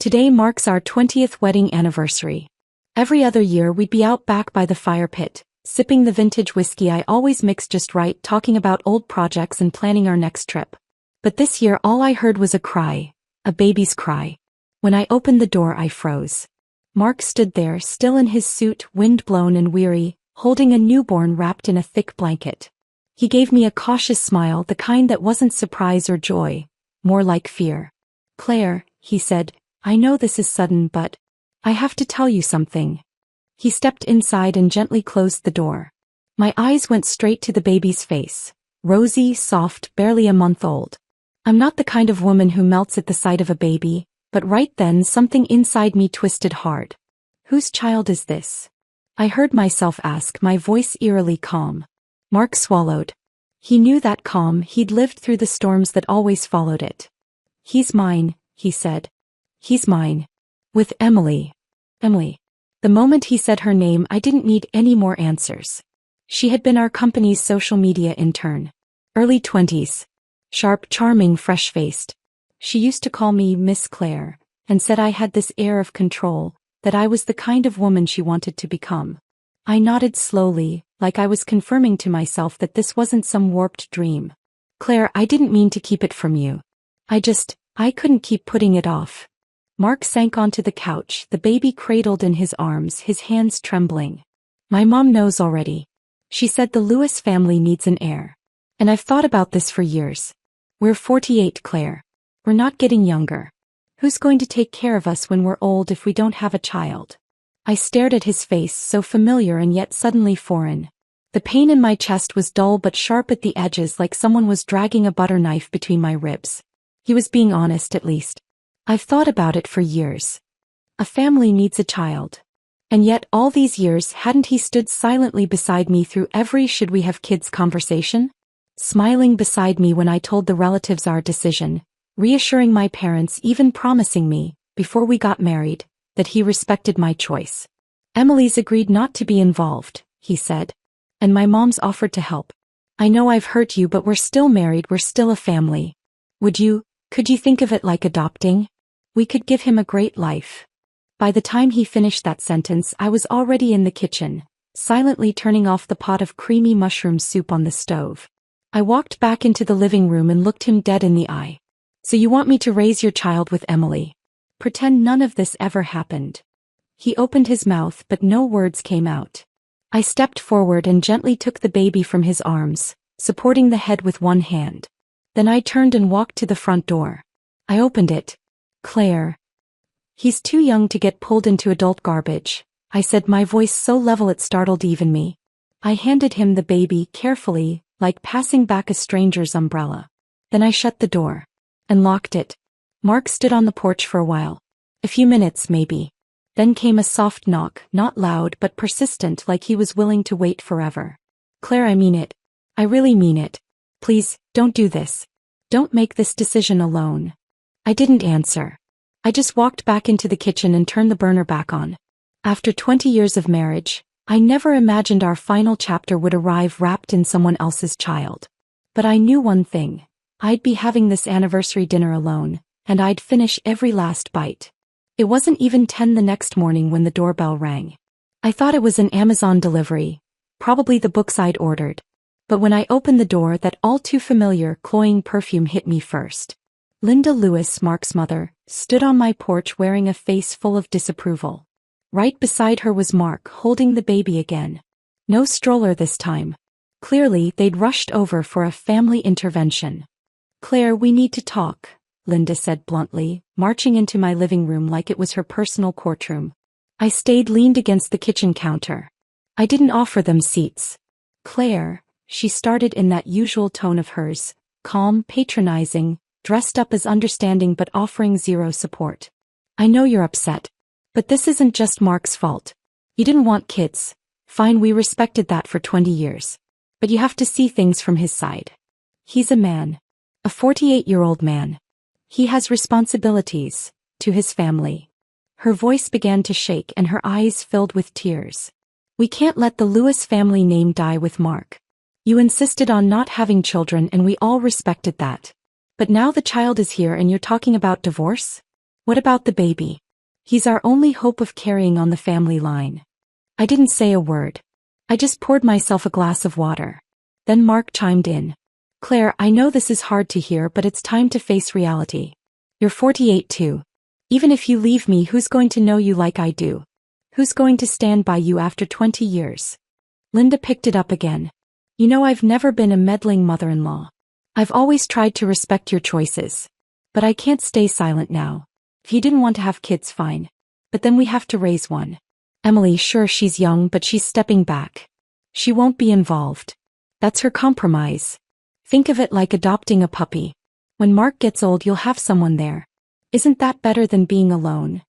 Today marks our 20th wedding anniversary. Every other year we'd be out back by the fire pit, sipping the vintage whiskey I always mix just right, talking about old projects and planning our next trip. But this year all I heard was a cry, a baby's cry. When I opened the door I froze. Mark stood there, still in his suit, wind-blown and weary, holding a newborn wrapped in a thick blanket. He gave me a cautious smile, the kind that wasn't surprise or joy, more like fear. "Claire," he said, "I know this is sudden, but I have to tell you something." He stepped inside and gently closed the door. My eyes went straight to the baby's face. Rosy, soft, barely a month old. I'm not the kind of woman who melts at the sight of a baby, but right then something inside me twisted hard. "Whose child is this?" I heard myself ask, my voice eerily calm. Mark swallowed. He knew that calm, he'd lived through the storms that always followed it. "He's mine," he said. "He's mine. With Emily." Emily. The moment he said her name I didn't need any more answers. She had been our company's social media intern. Early 20s. Sharp, charming, fresh-faced. She used to call me Miss Claire, and said I had this air of control, that I was the kind of woman she wanted to become. I nodded slowly, like I was confirming to myself that this wasn't some warped dream. "Claire, I didn't mean to keep it from you. I couldn't keep putting it off." Mark sank onto the couch, the baby cradled in his arms, his hands trembling. "My mom knows already. She said the Lewis family needs an heir. And I've thought about this for years. We're 48, Claire. We're not getting younger. Who's going to take care of us when we're old if we don't have a child?" I stared at his face, so familiar and yet suddenly foreign. The pain in my chest was dull but sharp at the edges, like someone was dragging a butter knife between my ribs. He was being honest, at least. I've thought about it for years. A family needs a child. And yet all these years hadn't he stood silently beside me through every "should we have kids" conversation? Smiling beside me when I told the relatives our decision, reassuring my parents, even promising me, before we got married, that he respected my choice. "Emily's agreed not to be involved," he said. "And my mom's offered to help. I know I've hurt you, but we're still married, we're still a family. Could you think of it like adopting? We could give him a great life." By the time he finished that sentence I was already in the kitchen, silently turning off the pot of creamy mushroom soup on the stove. I walked back into the living room and looked him dead in the eye. "So you want me to raise your child with Emily? Pretend none of this ever happened?" He opened his mouth but no words came out. I stepped forward and gently took the baby from his arms, supporting the head with one hand. Then I turned and walked to the front door. I opened it. "Claire." "He's too young to get pulled into adult garbage," I said, my voice so level it startled even me. I handed him the baby carefully, like passing back a stranger's umbrella. Then I shut the door. And locked it. Mark stood on the porch for a while. A few minutes, maybe. Then came a soft knock, not loud but persistent, like he was willing to wait forever. "Claire, I mean it. I really mean it. Please, don't do this. Don't make this decision alone." I didn't answer. I just walked back into the kitchen and turned the burner back on. After 20 years of marriage, I never imagined our final chapter would arrive wrapped in someone else's child. But I knew one thing. I'd be having this anniversary dinner alone, and I'd finish every last bite. It wasn't even 10 the next morning when the doorbell rang. I thought it was an Amazon delivery, probably the books I'd ordered. But when I opened the door, that all too familiar, cloying perfume hit me first. Linda Lewis, Mark's mother, stood on my porch wearing a face full of disapproval. Right beside her was Mark, holding the baby again. No stroller this time. Clearly, they'd rushed over for a family intervention. "Claire, we need to talk," Linda said bluntly, marching into my living room like it was her personal courtroom. I stayed leaned against the kitchen counter. I didn't offer them seats. "Claire," she started in that usual tone of hers, calm, patronizing, dressed up as understanding but offering zero support. "I know you're upset. But this isn't just Mark's fault. You didn't want kids. Fine, we respected that for 20 years. But you have to see things from his side. He's a man. A 48-year-old man. He has responsibilities to his family." Her voice began to shake and her eyes filled with tears. "We can't let the Lewis family name die with Mark. You insisted on not having children and we all respected that. But now the child is here and you're talking about divorce? What about the baby? He's our only hope of carrying on the family line. I didn't say a word. I just poured myself a glass of water. Then Mark chimed in. Claire, I know this is hard to hear, but it's time to face reality. You're 48 too. Even if you leave me, who's going to know you like I do? Who's going to stand by you after 20 years? Linda picked it up again. You know, I've never been a meddling mother-in-law. I've always tried to respect your choices. But I can't stay silent now. If you didn't want to have kids, fine. But then we have to raise one. Emily, sure, she's young, but she's stepping back. She won't be involved. That's her compromise. Think of it like adopting a puppy. When Mark gets old, you'll have someone there. Isn't that better than being alone?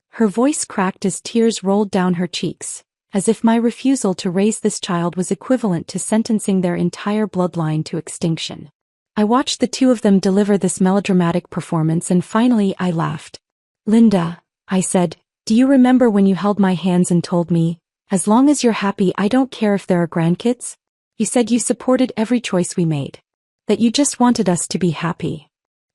Her voice cracked as tears rolled down her cheeks, as if my refusal to raise this child was equivalent to sentencing their entire bloodline to extinction. I watched the two of them deliver this melodramatic performance, and finally I laughed. Linda, I said, do you remember when you held my hands and told me, as long as you're happy, I don't care if there are grandkids? You said you supported every choice we made. That you just wanted us to be happy.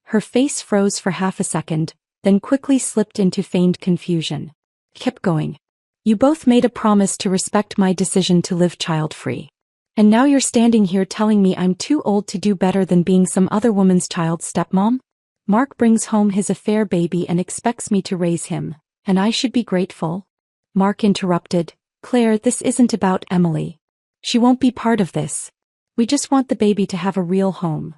Her face froze for half a second, then quickly slipped into feigned confusion. Kept going. You both made a promise to respect my decision to live child-free. And now you're standing here telling me I'm too old to do better than being some other woman's child's stepmom? Mark brings home his affair baby and expects me to raise him, and I should be grateful? Mark interrupted. Claire, this isn't about Emily. She won't be part of this. We just want the baby to have a real home.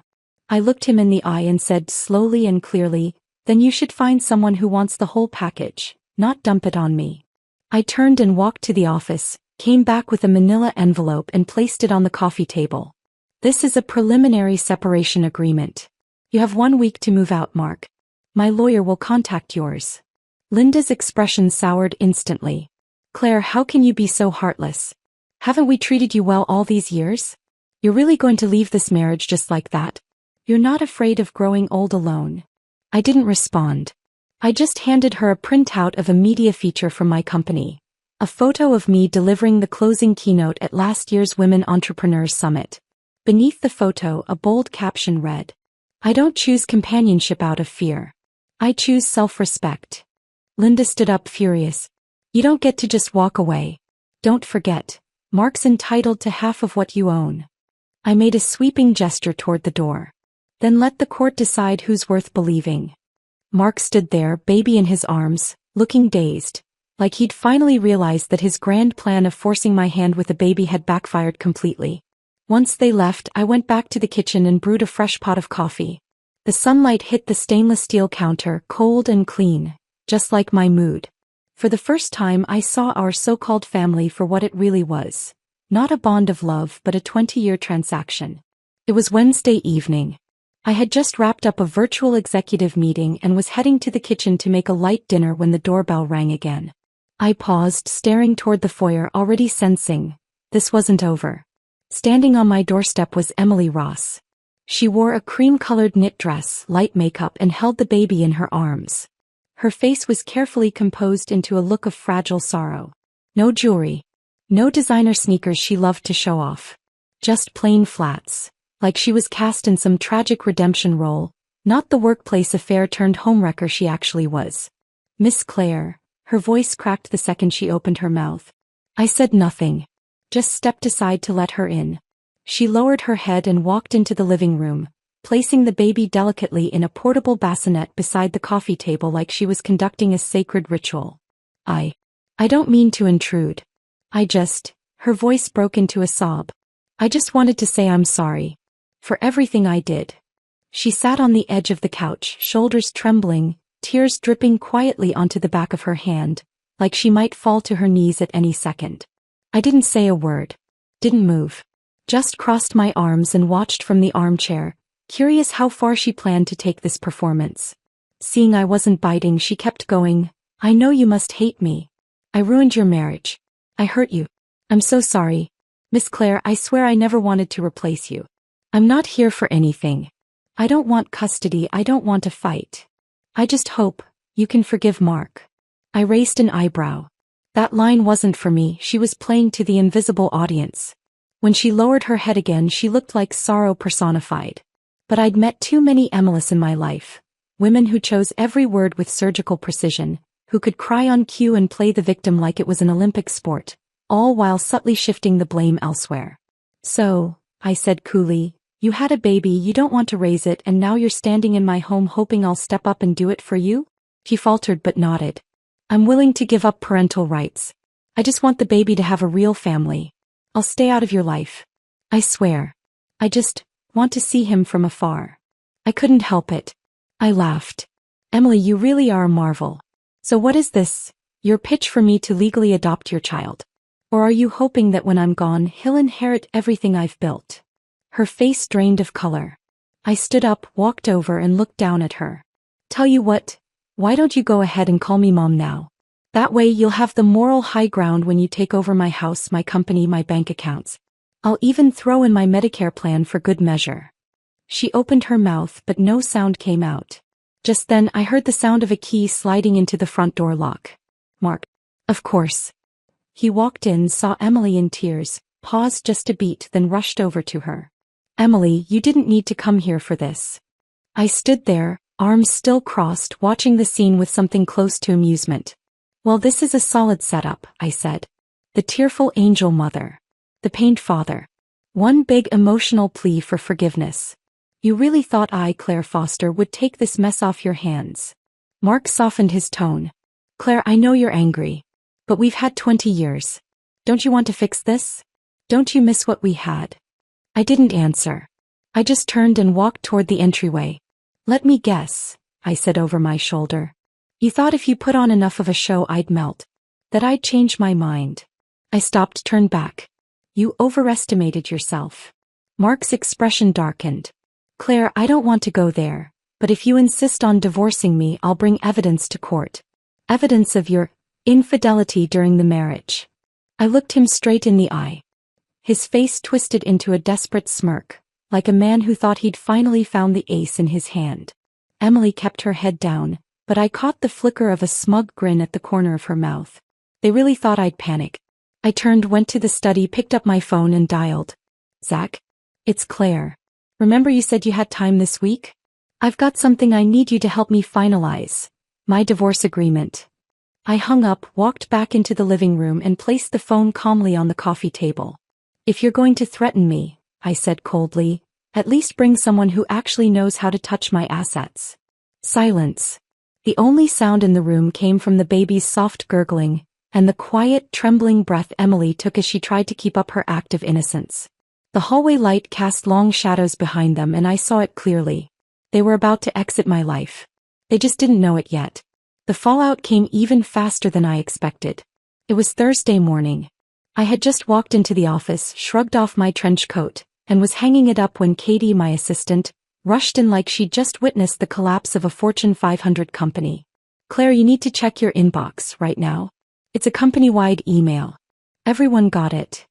I looked him in the eye and said slowly and clearly, then you should find someone who wants the whole package, not dump it on me. I turned and walked to the office, came back with a manila envelope and placed it on the coffee table. This is a preliminary separation agreement. You have 1 week to move out, Mark. My lawyer will contact yours. Linda's expression soured instantly. Claire, how can you be so heartless? Haven't we treated you well all these years? You're really going to leave this marriage just like that? You're not afraid of growing old alone? I didn't respond. I just handed her a printout of a media feature from my company. A photo of me delivering the closing keynote at last year's Women Entrepreneurs Summit. Beneath the photo, a bold caption read, I don't choose companionship out of fear. I choose self-respect. Linda stood up furious. You don't get to just walk away. Don't forget, Mark's entitled to half of what you own. I made a sweeping gesture toward the door. Then let the court decide who's worth believing. Mark stood there, baby in his arms, looking dazed, like he'd finally realized that his grand plan of forcing my hand with a baby had backfired completely. Once they left, I went back to the kitchen and brewed a fresh pot of coffee. The sunlight hit the stainless steel counter, cold and clean, just like my mood. For the first time, I saw our so-called family for what it really was. Not a bond of love, but a 20-year transaction. It was Wednesday evening. I had just wrapped up a virtual executive meeting and was heading to the kitchen to make a light dinner when the doorbell rang again. I paused, staring toward the foyer, already sensing this wasn't over. Standing on my doorstep was Emily Ross. She wore a cream-colored knit dress, light makeup, and held the baby in her arms. Her face was carefully composed into a look of fragile sorrow. No jewelry. No designer sneakers she loved to show off. Just plain flats. Like she was cast in some tragic redemption role, not the workplace affair turned homewrecker she actually was. Miss Claire, her voice cracked the second she opened her mouth. I said nothing. Just stepped aside to let her in. She lowered her head and walked into the living room, placing the baby delicately in a portable bassinet beside the coffee table like she was conducting a sacred ritual. I don't mean to intrude. Her voice broke into a sob. I just wanted to say I'm sorry. For everything I did. She sat on the edge of the couch, shoulders trembling, tears dripping quietly onto the back of her hand, like she might fall to her knees at any second. I didn't say a word. Didn't move. Just crossed my arms and watched from the armchair, curious how far she planned to take this performance. Seeing I wasn't biting, she kept going. I know you must hate me. I ruined your marriage. I hurt you. I'm so sorry. Miss Claire, I swear I never wanted to replace you. I'm not here for anything. I don't want custody, I don't want a fight. I just hope you can forgive Mark. I raised an eyebrow. That line wasn't for me, she was playing to the invisible audience. When she lowered her head again, she looked like sorrow personified. But I'd met too many Emilys in my life. Women who chose every word with surgical precision, who could cry on cue and play the victim like it was an Olympic sport, all while subtly shifting the blame elsewhere. "So," I said coolly, "you had a baby, you don't want to raise it, and now you're standing in my home hoping I'll step up and do it for you?" He faltered but nodded. "I'm willing to give up parental rights. I just want the baby to have a real family. I'll stay out of your life. I swear. I just want to see him from afar." I couldn't help it. I laughed. "Emily, you really are a marvel. So what is this, your pitch for me to legally adopt your child? Or are you hoping that when I'm gone, he'll inherit everything I've built?" Her face drained of color. I stood up, walked over and looked down at her. "Tell you what, why don't you go ahead and call me Mom now? That way you'll have the moral high ground when you take over my house, my company, my bank accounts. I'll even throw in my Medicare plan for good measure." She opened her mouth but no sound came out. Just then I heard the sound of a key sliding into the front door lock. "Mark." "Of course." He walked in, saw Emily in tears, paused just a beat, then rushed over to her. "Emily, you didn't need to come here for this." I stood there, arms still crossed, watching the scene with something close to amusement. "Well, this is a solid setup," I said. The tearful angel mother. The pained father. One big emotional plea for forgiveness. "You really thought I, Claire Foster, would take this mess off your hands?" Mark softened his tone. "Claire, I know you're angry. But we've had 20 years. Don't you want to fix this? Don't you miss what we had?" I didn't answer. I just turned and walked toward the entryway. "Let me guess," I said over my shoulder. "You thought if you put on enough of a show I'd melt. That I'd change my mind." I stopped, turned back. "You overestimated yourself." Mark's expression darkened. "Claire, I don't want to go there, but if you insist on divorcing me, I'll bring evidence to court. Evidence of your infidelity during the marriage." I looked him straight in the eye. His face twisted into a desperate smirk, like a man who thought he'd finally found the ace in his hand. Emily kept her head down, but I caught the flicker of a smug grin at the corner of her mouth. They really thought I'd panic. I turned, went to the study, picked up my phone and dialed. "Zach? It's Claire. Remember you said you had time this week? I've got something I need you to help me finalize. My divorce agreement." I hung up, walked back into the living room and placed the phone calmly on the coffee table. "If you're going to threaten me," I said coldly, "at least bring someone who actually knows how to touch my assets." Silence. The only sound in the room came from the baby's soft gurgling, and the quiet, trembling breath Emily took as she tried to keep up her act of innocence. The hallway light cast long shadows behind them and I saw it clearly. They were about to exit my life. They just didn't know it yet. The fallout came even faster than I expected. It was Thursday morning. I had just walked into the office, shrugged off my trench coat, and was hanging it up when Katie, my assistant, rushed in like she'd just witnessed the collapse of a Fortune 500 company. "Claire, you need to check your inbox right now. It's a company-wide email." Everyone got it.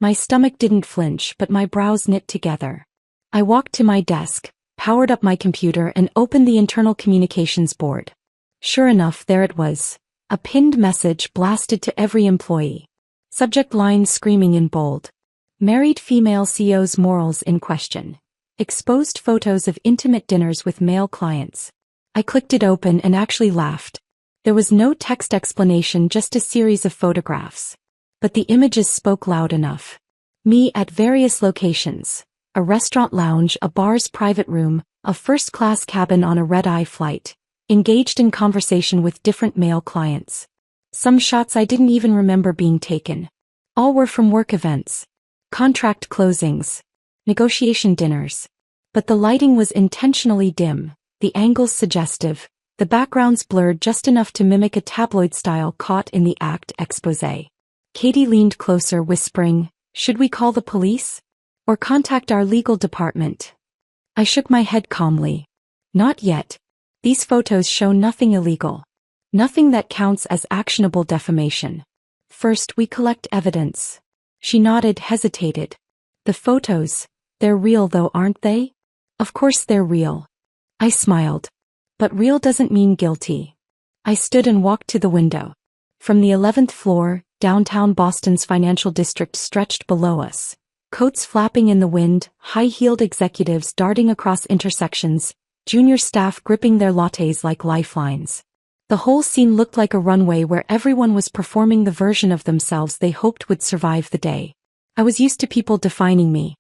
My stomach didn't flinch, but my brows knit together. I walked to my desk, powered up my computer and opened the internal communications board. Sure enough, there it was. A pinned message blasted to every employee. Subject line screaming in bold. "Married female CEO's morals in question. Exposed photos of intimate dinners with male clients." I clicked it open and actually laughed. There was no text explanation, just a series of photographs. But the images spoke loud enough. Me at various locations. A restaurant lounge, a bar's private room, a first-class cabin on a red-eye flight. Engaged in conversation with different male clients. Some shots I didn't even remember being taken. All were from work events. Contract closings. Negotiation dinners. But the lighting was intentionally dim, the angles suggestive, the backgrounds blurred just enough to mimic a tabloid style caught in the act expose. Katie leaned closer, whispering, "Should we call the police? Or contact our legal department?" I shook my head calmly. "Not yet. These photos show nothing illegal. Nothing that counts as actionable defamation. First, we collect evidence." She nodded, hesitated. "The photos, they're real though, aren't they?" "Of course they're real." I smiled. "But real doesn't mean guilty." I stood and walked to the window. From the 11th floor, downtown Boston's financial district stretched below us. Coats flapping in the wind, high-heeled executives darting across intersections, junior staff gripping their lattes like lifelines. The whole scene looked like a runway where everyone was performing the version of themselves they hoped would survive the day. I was used to people defining me.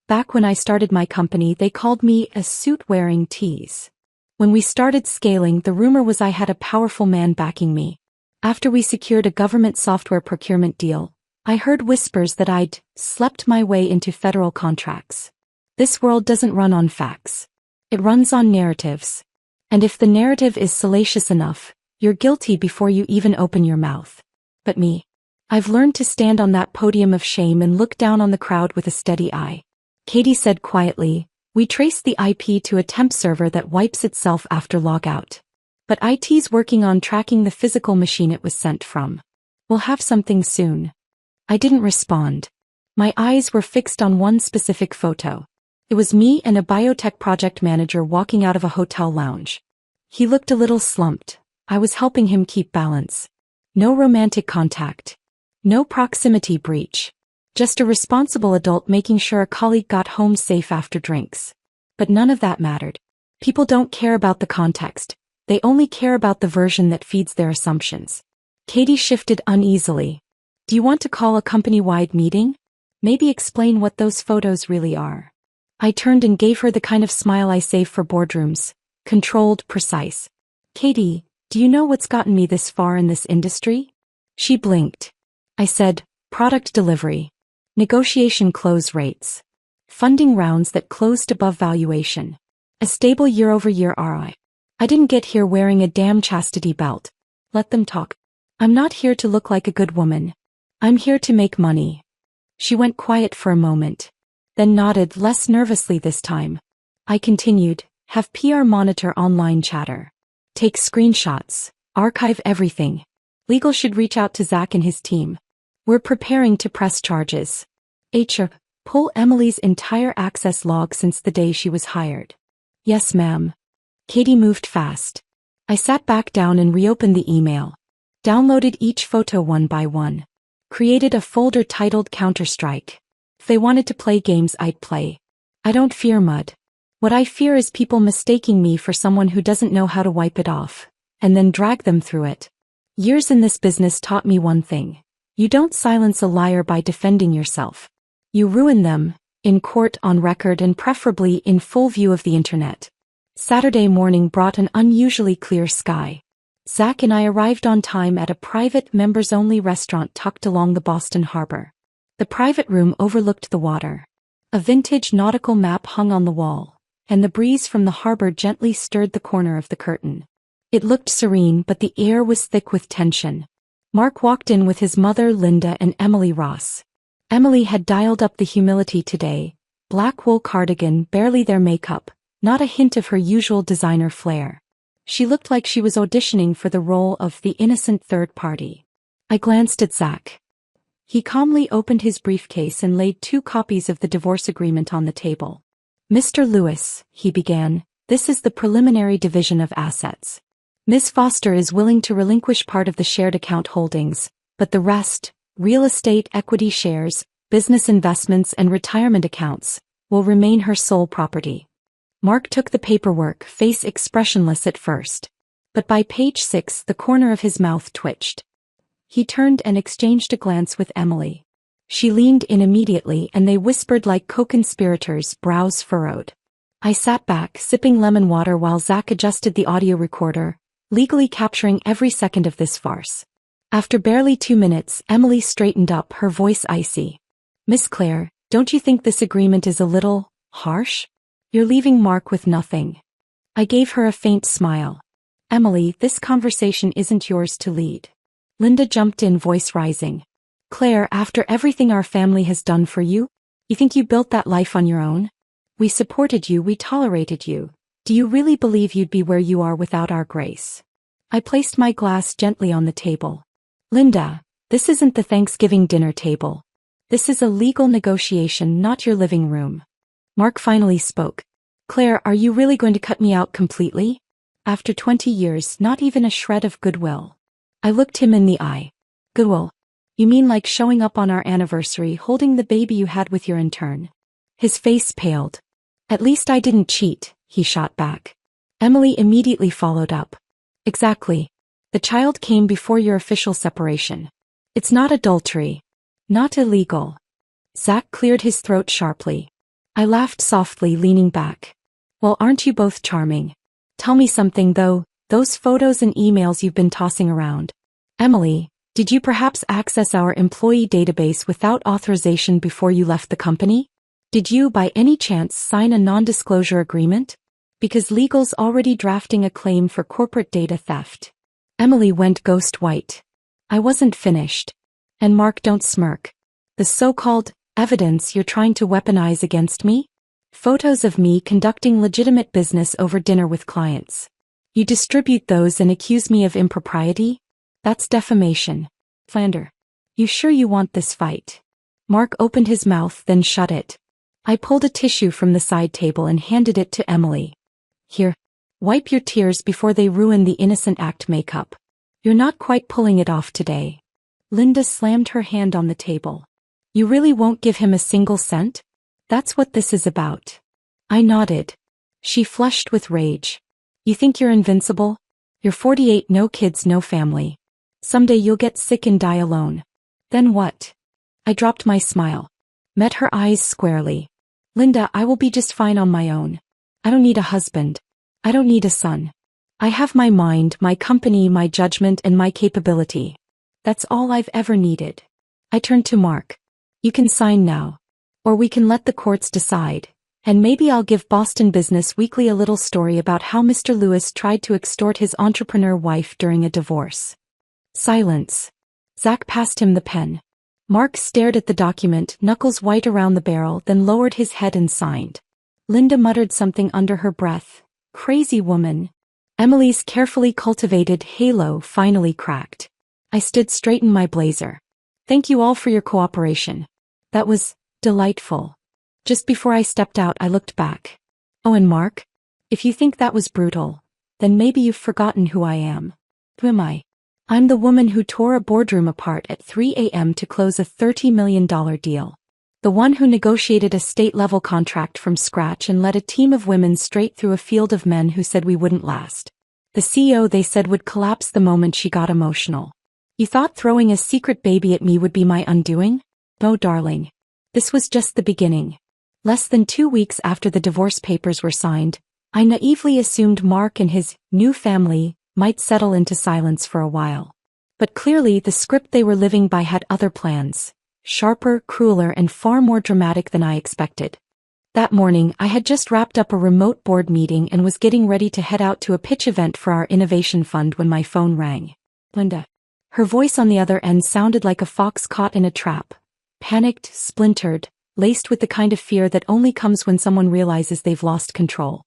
Back when I started my company, they called me a suit-wearing tease. When we started scaling, the rumor was I had a powerful man backing me. After we secured a government software procurement deal, I heard whispers that I'd slept my way into federal contracts. This world doesn't run on facts. It runs on narratives. And if the narrative is salacious enough, you're guilty before you even open your mouth. But me? I've learned to stand on that podium of shame and look down on the crowd with a steady eye. Katie said quietly, "We traced the IP to a temp server that wipes itself after logout. But IT's working on tracking the physical machine it was sent from. We'll have something soon." I didn't respond. My eyes were fixed on one specific photo. It was me and a biotech project manager walking out of a hotel lounge. He looked a little slumped. I was helping him keep balance. No romantic contact. No proximity breach. Just a responsible adult making sure a colleague got home safe after drinks. But none of that mattered. People don't care about the context. They only care about the version that feeds their assumptions. Katie shifted uneasily. "Do you want to call a company-wide meeting? Maybe explain what those photos really are." I turned and gave her the kind of smile I save for boardrooms. Controlled, precise. "Katie, do you know what's gotten me this far in this industry?" She blinked. I said, "Product delivery. Negotiation close rates. Funding rounds that closed above valuation. A stable year-over-year ROI. I didn't get here wearing a damn chastity belt. Let them talk. I'm not here to look like a good woman. I'm here to make money." She went quiet for a moment, then nodded less nervously this time. I continued, "Have PR monitor online chatter. Take screenshots. Archive everything. Legal should reach out to Zach and his team. We're preparing to press charges. HR, pull Emily's entire access log since the day she was hired." "Yes, ma'am." Katie moved fast. I sat back down and reopened the email. Downloaded each photo one by one. Created a folder titled Counter-Strike. If they wanted to play games, I'd play. I don't fear mud. What I fear is people mistaking me for someone who doesn't know how to wipe it off, and then drag them through it. Years in this business taught me one thing. You don't silence a liar by defending yourself. You ruin them, in court, on record, and preferably in full view of the internet. Saturday morning brought an unusually clear sky. Zach and I arrived on time at a private members-only restaurant tucked along the Boston Harbor. The private room overlooked the water. A vintage nautical map hung on the wall, and the breeze from the harbor gently stirred the corner of the curtain. It looked serene, but the air was thick with tension. Mark walked in with his mother Linda and Emily Ross. Emily had dialed up the humility today. Black wool cardigan, barely their makeup, not a hint of her usual designer flair. She looked like she was auditioning for the role of the innocent third party. I glanced at Zach. He calmly opened his briefcase and laid 2 copies of the divorce agreement on the table. "Mr. Lewis," he began, "this is the preliminary division of assets. Ms. Foster is willing to relinquish part of the shared account holdings, but the rest, real estate, equity shares, business investments, and retirement accounts, will remain her sole property." Mark took the paperwork, face expressionless at first. But by page 6 the corner of his mouth twitched. He turned and exchanged a glance with Emily. She leaned in immediately and they whispered like co-conspirators, brows furrowed. I sat back, sipping lemon water while Zach adjusted the audio recorder, legally capturing every second of this farce. After barely 2 minutes, Emily straightened up, her voice icy. "Miss Claire, don't you think this agreement is a little harsh? You're leaving Mark with nothing." I gave her a faint smile. "Emily, this conversation isn't yours to lead." Linda jumped in, voice rising. "Claire, after everything our family has done for you, you think you built that life on your own? We supported you, we tolerated you. Do you really believe you'd be where you are without our grace?" I placed my glass gently on the table. "Linda, this isn't the Thanksgiving dinner table. This is a legal negotiation, not your living room." Mark finally spoke. "Claire, are you really going to cut me out completely? After 20 years, not even a shred of goodwill?" I looked him in the eye. "Goodwill? You mean like showing up on our anniversary holding the baby you had with your intern?" His face paled. "At least I didn't cheat," he shot back. Emily immediately followed up. Exactly. The child came before your official separation. It's not adultery. Not illegal. Zach cleared his throat sharply. I laughed softly, leaning back. Well, aren't you both charming? Tell me something though, those photos and emails you've been tossing around. Emily, did you perhaps access our employee database without authorization before you left the company? Did you by any chance sign a non-disclosure agreement? Because legal's already drafting a claim for corporate data theft. Emily went ghost white. I wasn't finished. And Mark, don't smirk. The so-called evidence you're trying to weaponize against me? Photos of me conducting legitimate business over dinner with clients. You distribute those and accuse me of impropriety? That's defamation. Slander. You sure you want this fight? Mark opened his mouth, then shut it. I pulled a tissue from the side table and handed it to Emily. Here. Wipe your tears before they ruin the innocent act makeup. You're not quite pulling it off today. Linda slammed her hand on the table. You really won't give him a single cent? That's what this is about. I nodded. She flushed with rage. You think you're invincible? You're 48, no kids, no family. Someday you'll get sick and die alone. Then what? I dropped my smile. Met her eyes squarely. Linda, I will be just fine on my own. I don't need a husband. I don't need a son. I have my mind, my company, my judgment, and my capability. That's all I've ever needed. I turned to Mark. You can sign now. Or we can let the courts decide. And maybe I'll give Boston Business Weekly a little story about how Mr. Lewis tried to extort his entrepreneur wife during a divorce. Silence. Zach passed him the pen. Mark stared at the document, knuckles white around the barrel, then lowered his head and signed. Linda muttered something under her breath. Crazy woman. Emily's carefully cultivated halo finally cracked. I stood straight in my blazer. Thank you all for your cooperation. That was delightful. Just before I stepped out, I looked back. Oh, and Mark? If you think that was brutal, then maybe you've forgotten who I am. Who am I? I'm the woman who tore a boardroom apart at 3 a.m. to close a $30 million deal. The one who negotiated a state-level contract from scratch and led a team of women straight through a field of men who said we wouldn't last. The CEO they said would collapse the moment she got emotional. You thought throwing a secret baby at me would be my undoing? No, darling. This was just the beginning. Less than 2 weeks after the divorce papers were signed, I naively assumed Mark and his new family might settle into silence for a while. But clearly the script they were living by had other plans. Sharper, crueler, and far more dramatic than I expected. That morning, I had just wrapped up a remote board meeting and was getting ready to head out to a pitch event for our innovation fund when my phone rang. Linda. Her voice on the other end sounded like a fox caught in a trap. Panicked, splintered, laced with the kind of fear that only comes when someone realizes they've lost control.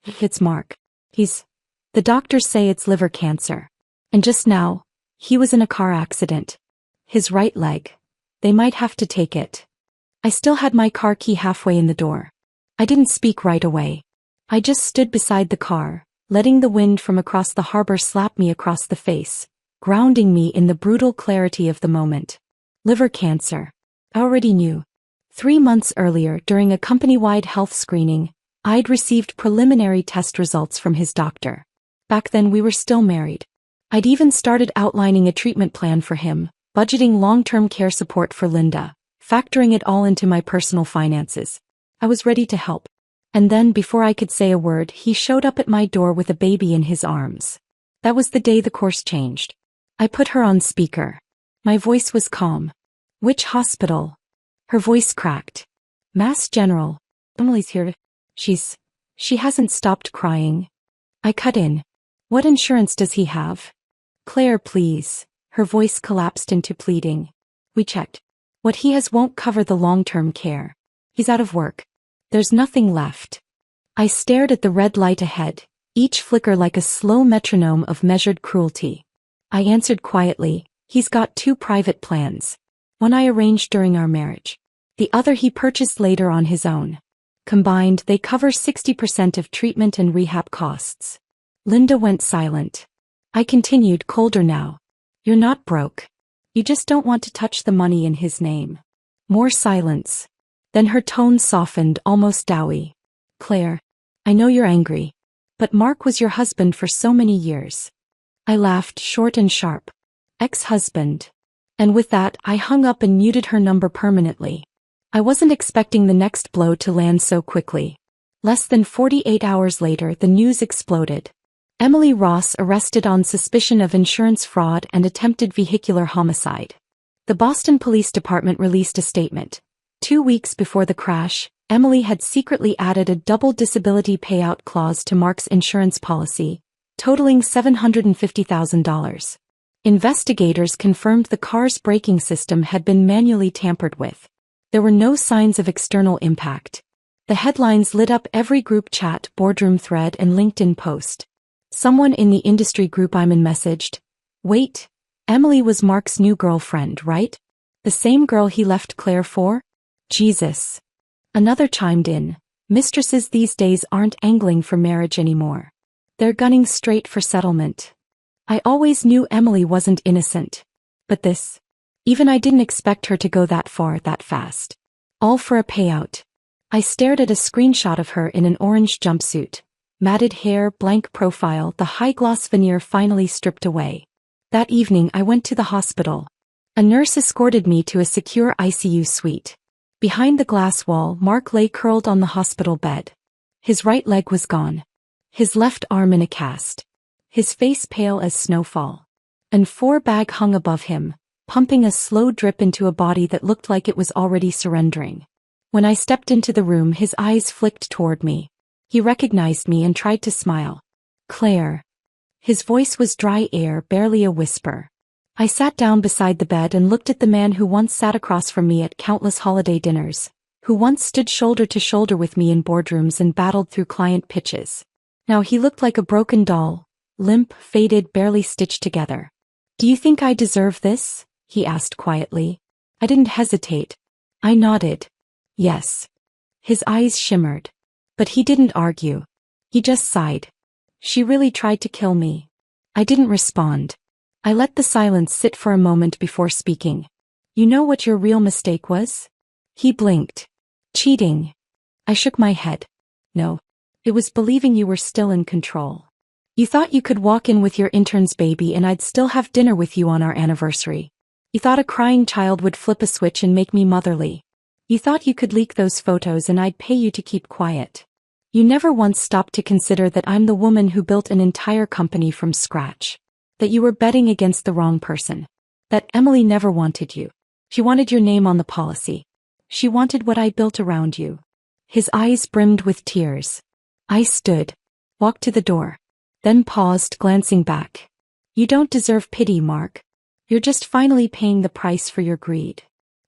It's Mark. The doctors say it's liver cancer. And just now, he was in a car accident. His right leg. They might have to take it. I still had my car key halfway in the door. I didn't speak right away. I just stood beside the car, letting the wind from across the harbor slap me across the face, grounding me in the brutal clarity of the moment. Liver cancer. I already knew. 3 months earlier, during a company-wide health screening, I'd received preliminary test results from his doctor. Back then we were still married. I'd even started outlining a treatment plan for him, budgeting long-term care support for Linda, factoring it all into my personal finances. I was ready to help. And then, before I could say a word, he showed up at my door with a baby in his arms. That was the day the course changed. I put her on speaker. My voice was calm. Which hospital? Her voice cracked. Mass General. Emily's here. She hasn't stopped crying. I cut in. What insurance does he have? Claire, please. Her voice collapsed into pleading. We checked. What he has won't cover the long-term care. He's out of work. There's nothing left. I stared at the red light ahead, each flicker like a slow metronome of measured cruelty. I answered quietly, he's got 2 private plans. One I arranged during our marriage. The other he purchased later on his own. Combined, they cover 60% of treatment and rehab costs. Linda went silent. I continued, colder now. You're not broke. You just don't want to touch the money in his name. More silence. Then her tone softened, almost doughy. Claire, I know you're angry. But Mark was your husband for so many years. I laughed, short and sharp. Ex-husband. And with that, I hung up and muted her number permanently. I wasn't expecting the next blow to land so quickly. Less than 48 hours later, the news exploded. Emily Ross arrested on suspicion of insurance fraud and attempted vehicular homicide. The Boston Police Department released a statement. 2 weeks before the crash, Emily had secretly added a double disability payout clause to Mark's insurance policy, totaling $750,000. Investigators confirmed the car's braking system had been manually tampered with. There were no signs of external impact. The headlines lit up every group chat, boardroom thread, and LinkedIn post. Someone in the industry group I'm in messaged, "Wait, Emily was Mark's new girlfriend, right? The same girl he left Claire for? Jesus." Another chimed in, "Mistresses these days aren't angling for marriage anymore. They're gunning straight for settlement." I always knew Emily wasn't innocent. But this? Even I didn't expect her to go that far that fast. All for a payout. I stared at a screenshot of her in an orange jumpsuit. Matted hair, blank profile, the high-gloss veneer finally stripped away. That evening I went to the hospital. A nurse escorted me to a secure ICU suite. Behind the glass wall, Mark lay curled on the hospital bed. His right leg was gone. His left arm in a cast. His face pale as snowfall. An 4-bag hung above him, pumping a slow drip into a body that looked like it was already surrendering. When I stepped into the room, his eyes flicked toward me. He recognized me and tried to smile. "Claire." His voice was dry air, barely a whisper. I sat down beside the bed and looked at the man who once sat across from me at countless holiday dinners, who once stood shoulder to shoulder with me in boardrooms and battled through client pitches. Now he looked like a broken doll, limp, faded, barely stitched together. "Do you think I deserve this?" he asked quietly. I didn't hesitate. I nodded. Yes. His eyes shimmered. But he didn't argue. He just sighed. "She really tried to kill me." I didn't respond. I let the silence sit for a moment before speaking. "You know what your real mistake was?" He blinked. "Cheating." I shook my head. "No. It was believing you were still in control. You thought you could walk in with your intern's baby and I'd still have dinner with you on our anniversary. You thought a crying child would flip a switch and make me motherly. You thought you could leak those photos and I'd pay you to keep quiet. You never once stopped to consider that I'm the woman who built an entire company from scratch. That you were betting against the wrong person. That Emily never wanted you. She wanted your name on the policy. She wanted what I built around you." His eyes brimmed with tears. I stood, walked to the door, then paused, glancing back. "You don't deserve pity, Mark. You're just finally paying the price for your greed."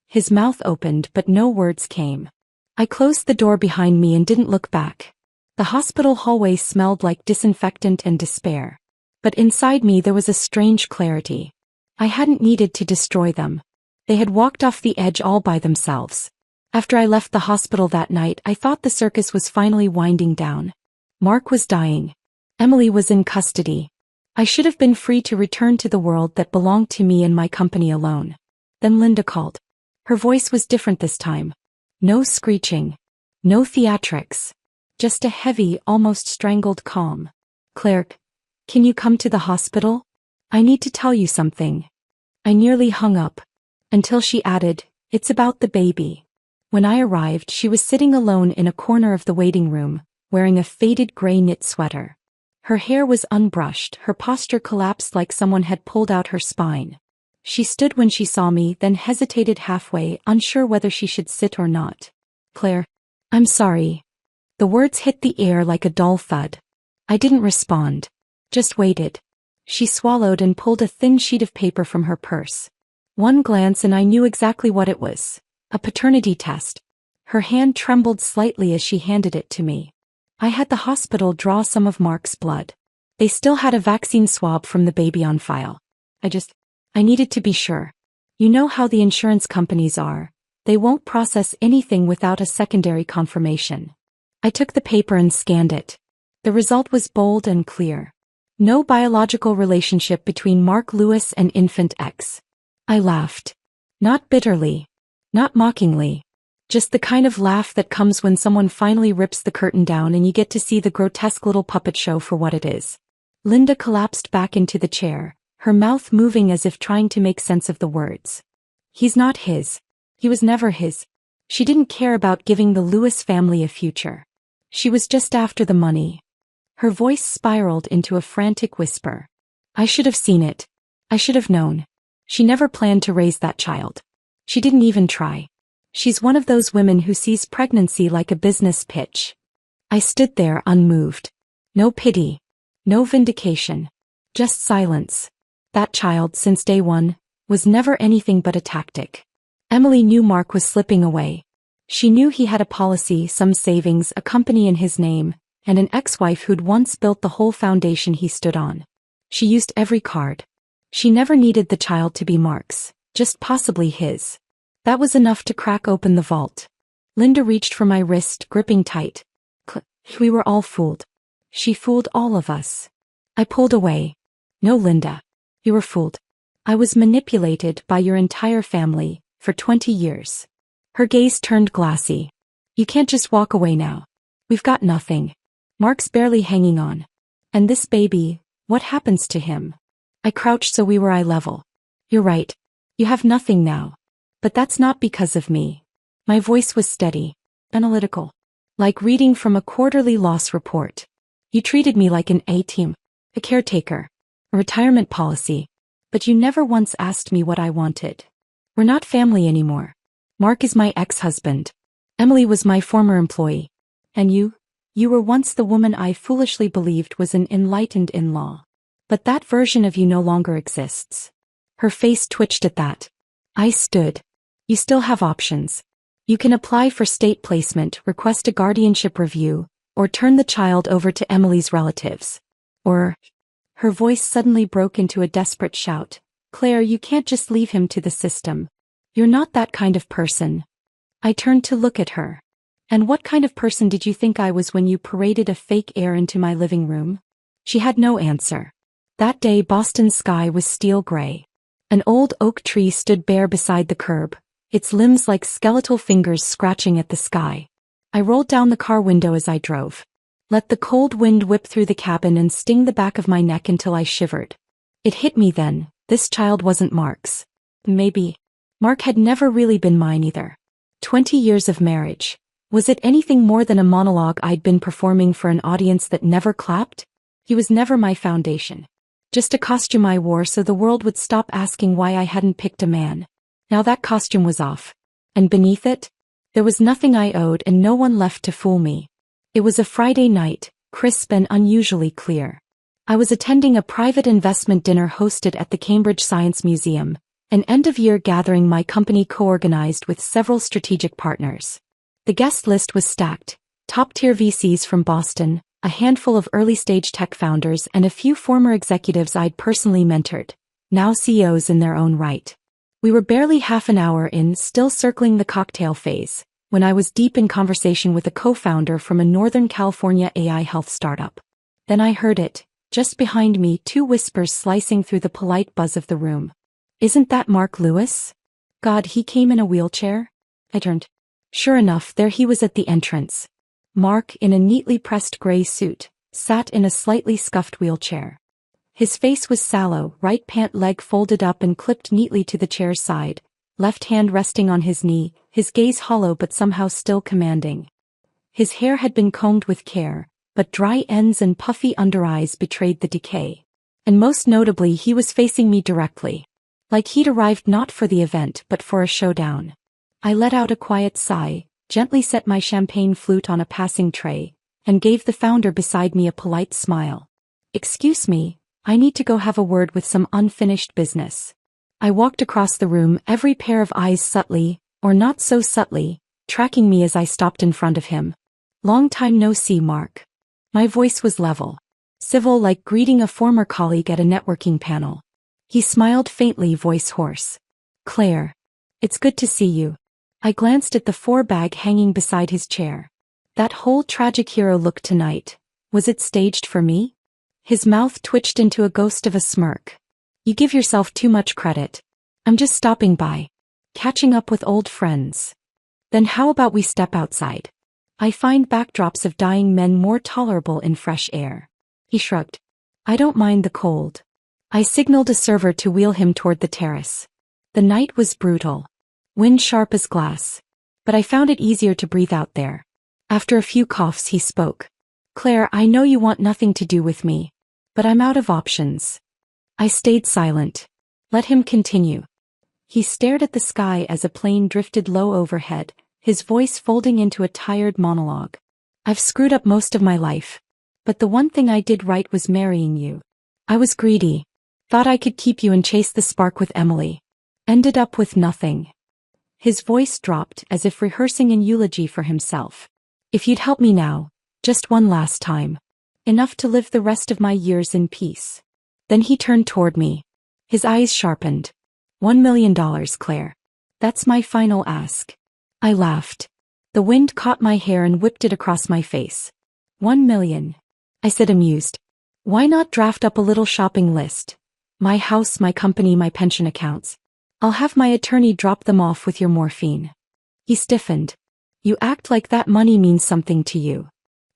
His mouth opened, but no words came. I closed the door behind me and didn't look back. The hospital hallway smelled like disinfectant and despair. But inside me there was a strange clarity. I hadn't needed to destroy them. They had walked off the edge all by themselves. After I left the hospital that night, I thought the circus was finally winding down. Mark was dying. Emily was in custody. I should have been free to return to the world that belonged to me and my company alone. Then Linda called. Her voice was different this time. No screeching. No theatrics. Just a heavy, almost strangled calm. "Claire, can you come to the hospital? I need to tell you something." I nearly hung up. Until she added, "It's about the baby." When I arrived, she was sitting alone in a corner of the waiting room, wearing a faded gray knit sweater. Her hair was unbrushed, her posture collapsed like someone had pulled out her spine. She stood when she saw me, then hesitated halfway, unsure whether she should sit or not. "Claire, I'm sorry." The words hit the air like a dull thud. I didn't respond. Just waited. She swallowed and pulled a thin sheet of paper from her purse. One glance and I knew exactly what it was. A paternity test. Her hand trembled slightly as she handed it to me. I had the hospital draw some of Mark's blood. They still had a vaccine swab from the baby on file. I needed to be sure. You know how the insurance companies are. They won't process anything without a secondary confirmation. I took the paper and scanned it. The result was bold and clear. No biological relationship between Mark Lewis and infant X. I laughed. Not bitterly. Not mockingly. Just the kind of laugh that comes when someone finally rips the curtain down and you get to see the grotesque little puppet show for what it is. Linda collapsed back into the chair, her mouth moving as if trying to make sense of the words. He's not his. He was never his. She didn't care about giving the Lewis family a future. She was just after the money. Her voice spiraled into a frantic whisper. I should have seen it. I should have known. She never planned to raise that child. She didn't even try. She's one of those women who sees pregnancy like a business pitch. I stood there unmoved. No pity. No vindication. Just silence. That child, since day one, was never anything but a tactic. Emily knew Mark was slipping away. She knew he had a policy, some savings, a company in his name, and an ex-wife who'd once built the whole foundation he stood on. She used every card. She never needed the child to be Mark's, just possibly his. That was enough to crack open the vault. Linda reached for my wrist, gripping tight. We were all fooled. She fooled all of us. I pulled away. No, Linda. You were fooled. I was manipulated by your entire family, for 20 years. Her gaze turned glassy. You can't just walk away now. We've got nothing. Mark's barely hanging on. And this baby, what happens to him? I crouched so we were eye level. You're right. You have nothing now. But that's not because of me. My voice was steady, analytical, like reading from a quarterly loss report. You treated me like an A-team, a caretaker, a retirement policy, but you never once asked me what I wanted. We're not family anymore. Mark is my ex-husband. Emily was my former employee. And you were once the woman I foolishly believed was an enlightened in-law. But that version of you no longer exists. Her face twitched at that. I stood. You still have options. You can apply for state placement, request a guardianship review, or turn the child over to Emily's relatives. Or... Her voice suddenly broke into a desperate shout. Claire, you can't just leave him to the system. You're not that kind of person. I turned to look at her. And what kind of person did you think I was when you paraded a fake heir into my living room? She had no answer. That day Boston's sky was steel gray. An old oak tree stood bare beside the curb, its limbs like skeletal fingers scratching at the sky. I rolled down the car window as I drove. Let the cold wind whip through the cabin and sting the back of my neck until I shivered. It hit me then, this child wasn't Mark's. Maybe. Mark had never really been mine either. 20 years of marriage. Was it anything more than a monologue I'd been performing for an audience that never clapped? He was never my foundation. Just a costume I wore so the world would stop asking why I hadn't picked a man. Now that costume was off. And beneath it, there was nothing I owed and no one left to fool me. It was a Friday night, crisp and unusually clear. I was attending a private investment dinner hosted at the Cambridge Science Museum, an end-of-year gathering my company co-organized with several strategic partners. The guest list was stacked, top-tier VCs from Boston, a handful of early-stage tech founders and a few former executives I'd personally mentored, now CEOs in their own right. We were barely half an hour in, still circling the cocktail phase, when I was deep in conversation with a co-founder from a Northern California AI health startup. Then I heard it, just behind me, two whispers slicing through the polite buzz of the room. Isn't that Mark Lewis? God, he came in a wheelchair? I turned. Sure enough, there he was at the entrance. Mark, in a neatly pressed gray suit, sat in a slightly scuffed wheelchair. His face was sallow, right pant leg folded up and clipped neatly to the chair's side, left hand resting on his knee, his gaze hollow but somehow still commanding. His hair had been combed with care, but dry ends and puffy under-eyes betrayed the decay. And most notably, he was facing me directly. Like he'd arrived not for the event but for a showdown. I let out a quiet sigh, gently set my champagne flute on a passing tray, and gave the founder beside me a polite smile. Excuse me, I need to go have a word with some unfinished business. I walked across the room, every pair of eyes subtly, or not so subtly, tracking me as I stopped in front of him. Long time no see, Mark. My voice was level, civil, like greeting a former colleague at a networking panel. He smiled faintly, voice hoarse. Claire. It's good to see you. I glanced at the 4-bag hanging beside his chair. That whole tragic hero look tonight, was it staged for me? His mouth twitched into a ghost of a smirk. You give yourself too much credit. I'm just stopping by. Catching up with old friends. Then how about we step outside? I find backdrops of dying men more tolerable in fresh air. He shrugged. I don't mind the cold. I signaled a server to wheel him toward the terrace. The night was brutal. Wind sharp as glass. But I found it easier to breathe out there. After a few coughs he spoke. Claire, I know you want nothing to do with me. But I'm out of options. I stayed silent. Let him continue. He stared at the sky as a plane drifted low overhead, his voice folding into a tired monologue. I've screwed up most of my life. But the one thing I did right was marrying you. I was greedy. Thought I could keep you and chase the spark with Emily. Ended up with nothing. His voice dropped as if rehearsing an eulogy for himself. If you'd help me now, just one last time. Enough to live the rest of my years in peace. Then he turned toward me. His eyes sharpened. $1 million, Claire. That's my final ask. I laughed. The wind caught my hair and whipped it across my face. 1 million. I said amused. Why not draft up a little shopping list? My house, my company, my pension accounts. I'll have my attorney drop them off with your morphine. He stiffened. You act like that money means something to you.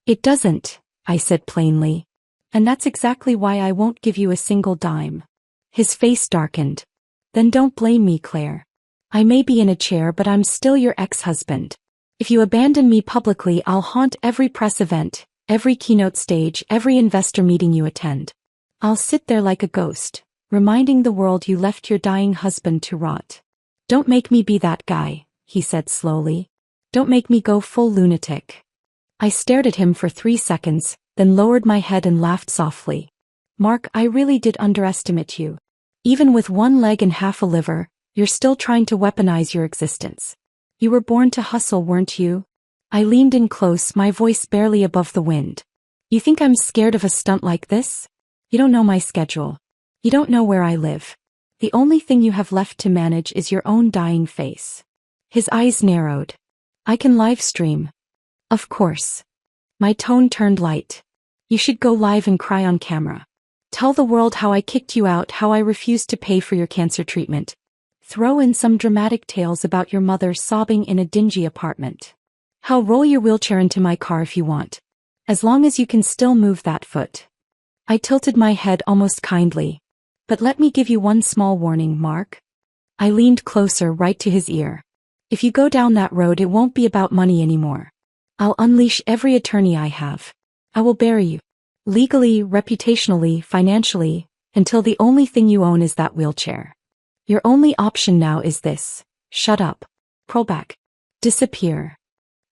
It doesn't, I said plainly. And that's exactly why I won't give you a single dime. His face darkened. Then don't blame me, Claire. I may be in a chair, but I'm still your ex-husband. If you abandon me publicly, I'll haunt every press event, every keynote stage, every investor meeting you attend. I'll sit there like a ghost, reminding the world you left your dying husband to rot. Don't make me be that guy, he said slowly. Don't make me go full lunatic. I stared at him for 3 seconds, then lowered my head and laughed softly. Mark, I really did underestimate you. Even with one leg and half a liver, you're still trying to weaponize your existence. You were born to hustle, weren't you? I leaned in close, my voice barely above the wind. You think I'm scared of a stunt like this? You don't know my schedule. You don't know where I live. The only thing you have left to manage is your own dying face. His eyes narrowed. I can live stream. Of course. My tone turned light. You should go live and cry on camera. Tell the world how I kicked you out, how I refused to pay for your cancer treatment. Throw in some dramatic tales about your mother sobbing in a dingy apartment. How roll your wheelchair into my car if you want. As long as you can still move that foot. I tilted my head almost kindly. But let me give you one small warning, Mark. I leaned closer, right to his ear. If you go down that road, it won't be about money anymore. I'll unleash every attorney I have. I will bury you. Legally, reputationally, financially, until the only thing you own is that wheelchair. Your only option now is this. Shut up. Pull back. Disappear.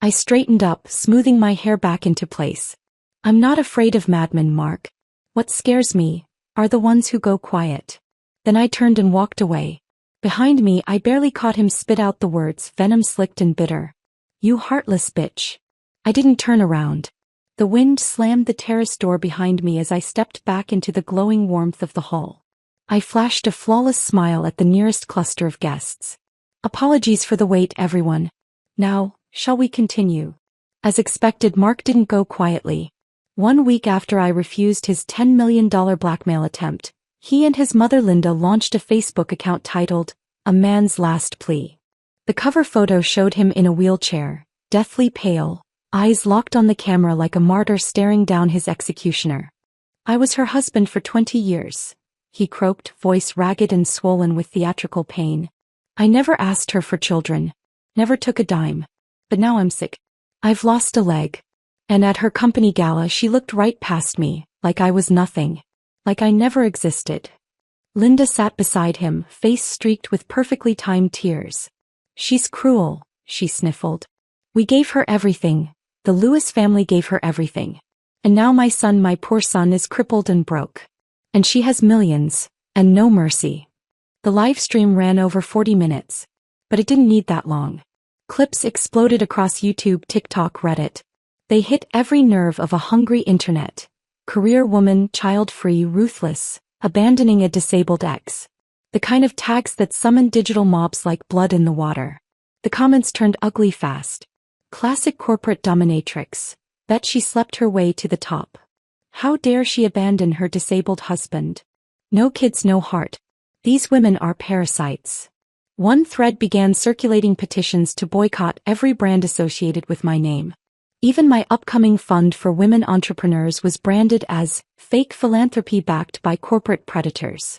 I straightened up, smoothing my hair back into place. I'm not afraid of madmen, Mark. What scares me are the ones who go quiet. Then I turned and walked away. Behind me, I barely caught him spit out the words, venom slicked and bitter. You heartless bitch. I didn't turn around. The wind slammed the terrace door behind me as I stepped back into the glowing warmth of the hall. I flashed a flawless smile at the nearest cluster of guests. Apologies for the wait, everyone. Now, shall we continue? As expected, Mark didn't go quietly. 1 week after I refused his $10 million blackmail attempt, he and his mother Linda launched a Facebook account titled, A Man's Last Plea. The cover photo showed him in a wheelchair, deathly pale, eyes locked on the camera like a martyr staring down his executioner. I was her husband for 20 years, he croaked, voice ragged and swollen with theatrical pain. I never asked her for children, never took a dime. But now I'm sick. I've lost a leg. And at her company gala she looked right past me, like I was nothing. Like I never existed. Linda sat beside him, face streaked with perfectly timed tears. She's cruel, she sniffled. We gave her everything. The Lewis family gave her everything. And now my son, my poor son, is crippled and broke. And she has millions, and no mercy. The live stream ran over 40 minutes. But it didn't need that long. Clips exploded across YouTube, TikTok, Reddit. They hit every nerve of a hungry internet. Career woman, child-free, ruthless, abandoning a disabled ex. The kind of tags that summon digital mobs like blood in the water. The comments turned ugly fast. Classic corporate dominatrix. Bet she slept her way to the top. How dare she abandon her disabled husband? No kids, no heart. These women are parasites. One thread began circulating petitions to boycott every brand associated with my name. Even my upcoming fund for women entrepreneurs was branded as fake philanthropy backed by corporate predators.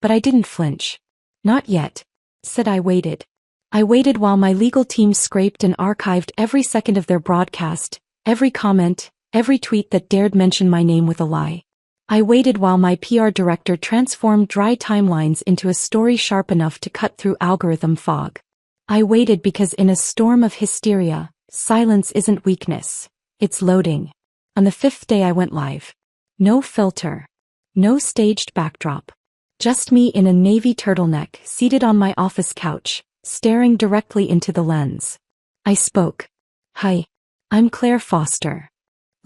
But I didn't flinch. Not yet. Said I waited. I waited while my legal team scraped and archived every second of their broadcast, every comment, every tweet that dared mention my name with a lie. I waited while my PR director transformed dry timelines into a story sharp enough to cut through algorithm fog. I waited because in a storm of hysteria, silence isn't weakness, it's loading. On the 5th day I went live. No filter. No staged backdrop. Just me in a navy turtleneck seated on my office couch, staring directly into the lens. I spoke. Hi. I'm Claire Foster.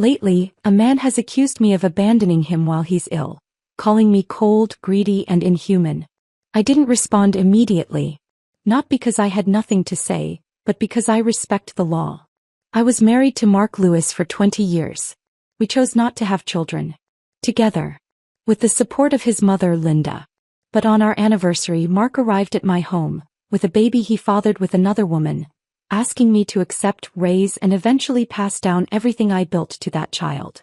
Lately, a man has accused me of abandoning him while he's ill, calling me cold, greedy, and inhuman. I didn't respond immediately. Not because I had nothing to say, but because I respect the law. I was married to Mark Lewis for 20 years. We chose not to have children. Together. With the support of his mother, Linda. But on our anniversary, Mark arrived at my home, with a baby he fathered with another woman, asking me to accept, raise, and eventually pass down everything I built to that child.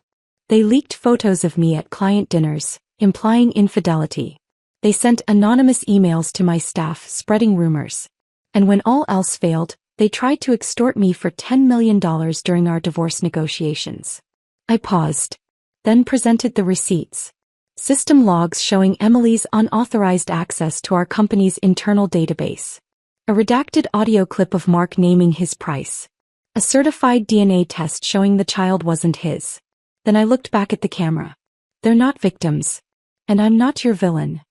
They leaked photos of me at client dinners, implying infidelity. They sent anonymous emails to my staff spreading rumors. And when all else failed, they tried to extort me for $10 million during our divorce negotiations. I paused. Then presented the receipts. System logs showing Emily's unauthorized access to our company's internal database. A redacted audio clip of Mark naming his price. A certified DNA test showing the child wasn't his. Then I looked back at the camera. They're not victims. And I'm not your villain.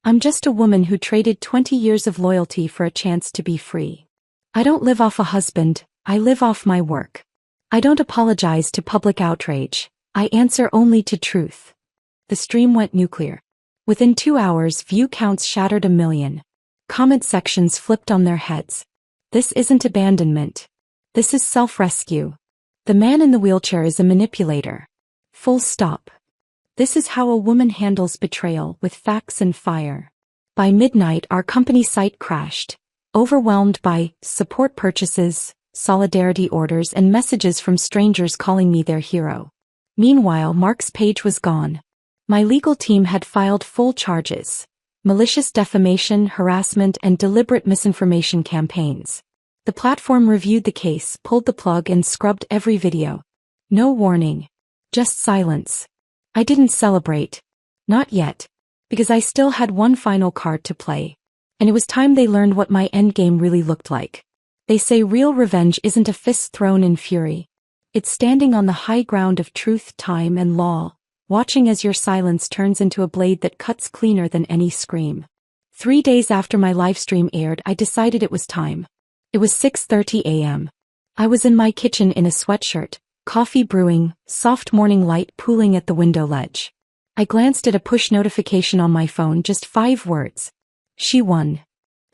I'm just a woman who traded 20 years of loyalty for a chance to be free. I don't live off a husband, I live off my work. I don't apologize to public outrage, I answer only to truth. The stream went nuclear. Within 2 hours, view counts shattered 1 million. Comment sections flipped on their heads. This isn't abandonment. This is self-rescue. The man in the wheelchair is a manipulator. Full stop. This is how a woman handles betrayal, with facts and fire. By midnight, our company site crashed, overwhelmed by support purchases, solidarity orders, and messages from strangers calling me their hero. Meanwhile, Mark's page was gone. My legal team had filed full charges. Malicious defamation, harassment, and deliberate misinformation campaigns. The platform reviewed the case, pulled the plug, and scrubbed every video. No warning. Just silence. I didn't celebrate. Not yet. Because I still had one final card to play. And it was time they learned what my endgame really looked like. They say real revenge isn't a fist thrown in fury. It's standing on the high ground of truth, time, and law. Watching as your silence turns into a blade that cuts cleaner than any scream. 3 days after my livestream aired, I decided it was time. It was 6:30 a.m. I was in my kitchen in a sweatshirt, coffee brewing, soft morning light pooling at the window ledge. I glanced at a push notification on my phone, just 5 words. She won.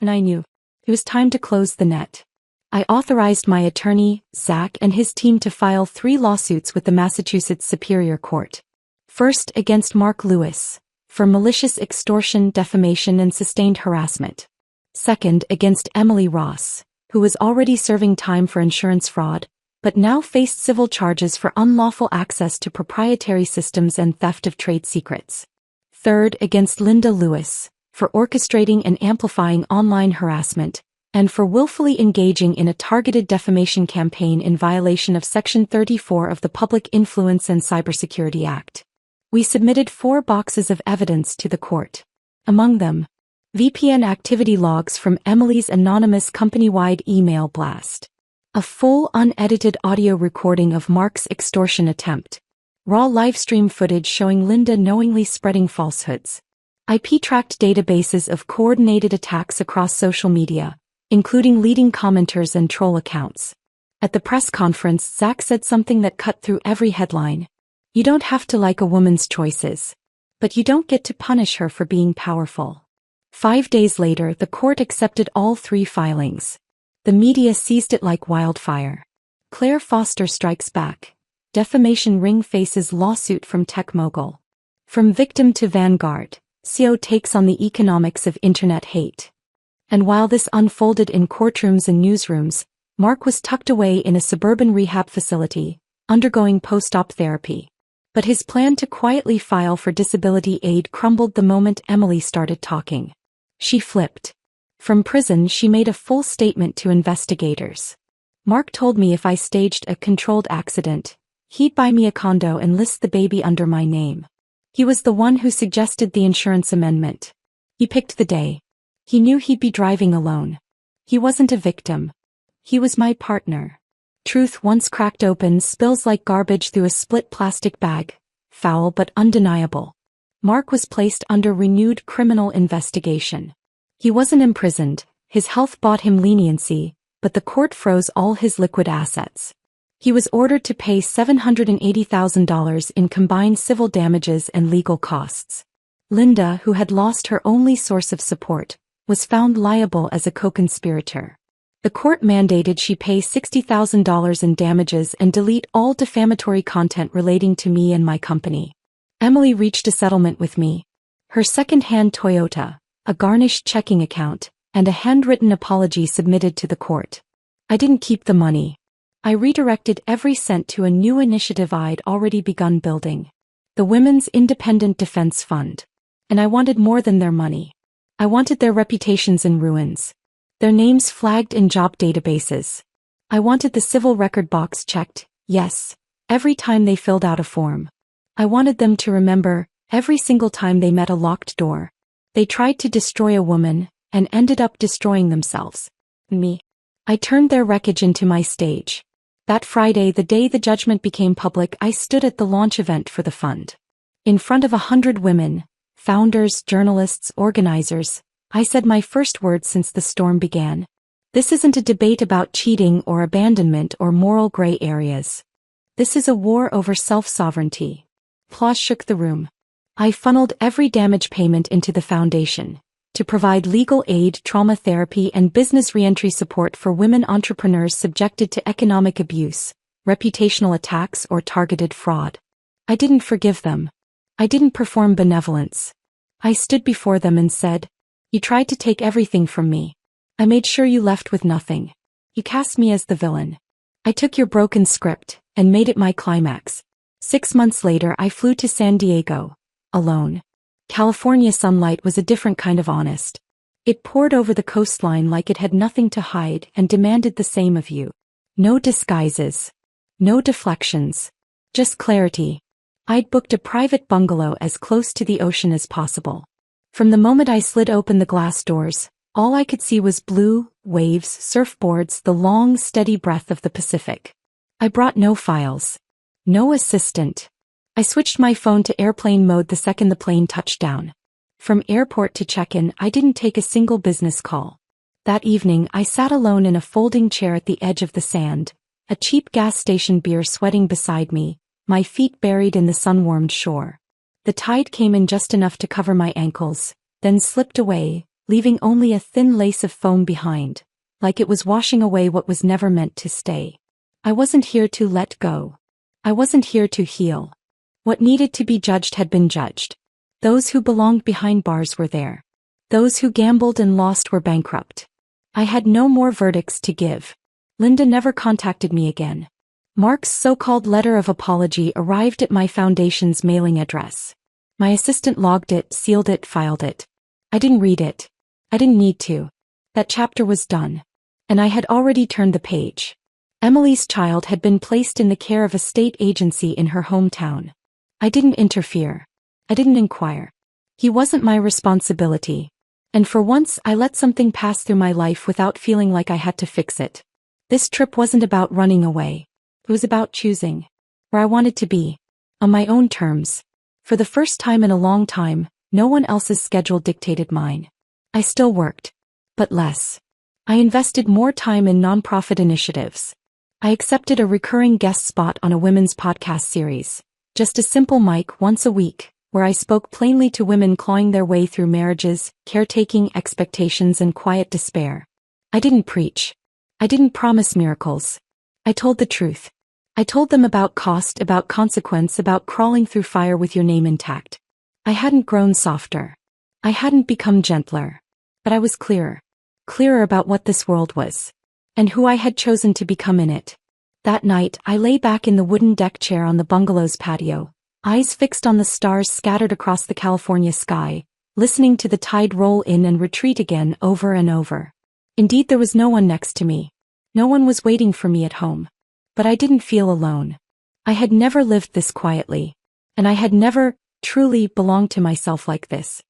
And I knew. It was time to close the net. I authorized my attorney, Zach, and his team to file 3 lawsuits with the Massachusetts Superior Court. First, against Mark Lewis, for malicious extortion, defamation, and sustained harassment. Second, against Emily Ross, who was already serving time for insurance fraud, but now faced civil charges for unlawful access to proprietary systems and theft of trade secrets. Third, against Linda Lewis, for orchestrating and amplifying online harassment, and for willfully engaging in a targeted defamation campaign in violation of Section 34 of the Public Influence and Cybersecurity Act. We submitted 4 boxes of evidence to the court. Among them, VPN activity logs from Emily's anonymous company-wide email blast. A full unedited audio recording of Mark's extortion attempt. Raw livestream footage showing Linda knowingly spreading falsehoods. IP-tracked databases of coordinated attacks across social media, including leading commenters and troll accounts. At the press conference, Zach said something that cut through every headline. You don't have to like a woman's choices. But you don't get to punish her for being powerful. 5 days later, the court accepted all 3 filings. The media seized it like wildfire. Claire Foster strikes back. Defamation ring faces lawsuit from tech mogul. From victim to vanguard, CO takes on the economics of internet hate. And while this unfolded in courtrooms and newsrooms, Mark was tucked away in a suburban rehab facility, undergoing post-op therapy. But his plan to quietly file for disability aid crumbled the moment Emily started talking. She flipped. From prison, she made a full statement to investigators. Mark told me if I staged a controlled accident, he'd buy me a condo and list the baby under my name. He was the one who suggested the insurance amendment. He picked the day. He knew he'd be driving alone. He wasn't a victim. He was my partner. Truth once cracked open spills like garbage through a split plastic bag, foul but undeniable. Mark was placed under renewed criminal investigation. He wasn't imprisoned, his health bought him leniency, but the court froze all his liquid assets. He was ordered to pay $780,000 in combined civil damages and legal costs. Linda, who had lost her only source of support, was found liable as a co-conspirator. The court mandated she pay $60,000 in damages and delete all defamatory content relating to me and my company. Emily reached a settlement with me. Her second-hand Toyota, a garnished checking account, and a handwritten apology submitted to the court. I didn't keep the money. I redirected every cent to a new initiative I'd already begun building. The Women's Independent Defense Fund. And I wanted more than their money. I wanted their reputations in ruins. Their names flagged in job databases. I wanted the civil record box checked, yes, every time they filled out a form. I wanted them to remember, every single time they met a locked door. They tried to destroy a woman, and ended up destroying themselves. Me. I turned their wreckage into my stage. That Friday, the day the judgment became public, I stood at the launch event for the fund. In front of 100 women, founders, journalists, organizers, I said my first words since the storm began. This isn't a debate about cheating or abandonment or moral gray areas. This is a war over self-sovereignty. Applause shook the room. I funneled every damage payment into the foundation to provide legal aid, trauma therapy, and business reentry support for women entrepreneurs subjected to economic abuse, reputational attacks, or targeted fraud. I didn't forgive them. I didn't perform benevolence. I stood before them and said, "You tried to take everything from me. I made sure you left with nothing. You cast me as the villain. I took your broken script and made it my climax." 6 months later, I flew to San Diego, alone. California sunlight was a different kind of honest. It poured over the coastline like it had nothing to hide and demanded the same of you. No disguises. No deflections. Just clarity. I'd booked a private bungalow as close to the ocean as possible. From the moment I slid open the glass doors, all I could see was blue, waves, surfboards, the long, steady breath of the Pacific. I brought no files. No assistant. I switched my phone to airplane mode the second the plane touched down. From airport to check-in, I didn't take a single business call. That evening, I sat alone in a folding chair at the edge of the sand, a cheap gas station beer sweating beside me, my feet buried in the sun-warmed shore. The tide came in just enough to cover my ankles, then slipped away, leaving only a thin lace of foam behind, like it was washing away what was never meant to stay. I wasn't here to let go. I wasn't here to heal. What needed to be judged had been judged. Those who belonged behind bars were there. Those who gambled and lost were bankrupt. I had no more verdicts to give. Linda never contacted me again. Mark's so-called letter of apology arrived at my foundation's mailing address. My assistant logged it, sealed it, filed it. I didn't read it. I didn't need to. That chapter was done. And I had already turned the page. Emily's child had been placed in the care of a state agency in her hometown. I didn't interfere. I didn't inquire. He wasn't my responsibility. And for once, I let something pass through my life without feeling like I had to fix it. This trip wasn't about running away. It was about choosing where I wanted to be, on my own terms. For the first time in a long time, no one else's schedule dictated mine. I still worked, but less. I invested more time in nonprofit initiatives. I accepted a recurring guest spot on a women's podcast series, just a simple mic once a week, where I spoke plainly to women clawing their way through marriages, caretaking, expectations, and quiet despair. I didn't preach. I didn't promise miracles. I told the truth. I told them about cost, about consequence, about crawling through fire with your name intact. I hadn't grown softer. I hadn't become gentler. But I was clearer. clearer about what this world was, and who I had chosen to become in it. That night, I lay back in the wooden deck chair on the bungalow's patio, eyes fixed on the stars scattered across the California sky, listening to the tide roll in and retreat again over and over. Indeed, there was no one next to me. No one was waiting for me at home. But I didn't feel alone. I had never lived this quietly. And I had never truly belonged to myself like this.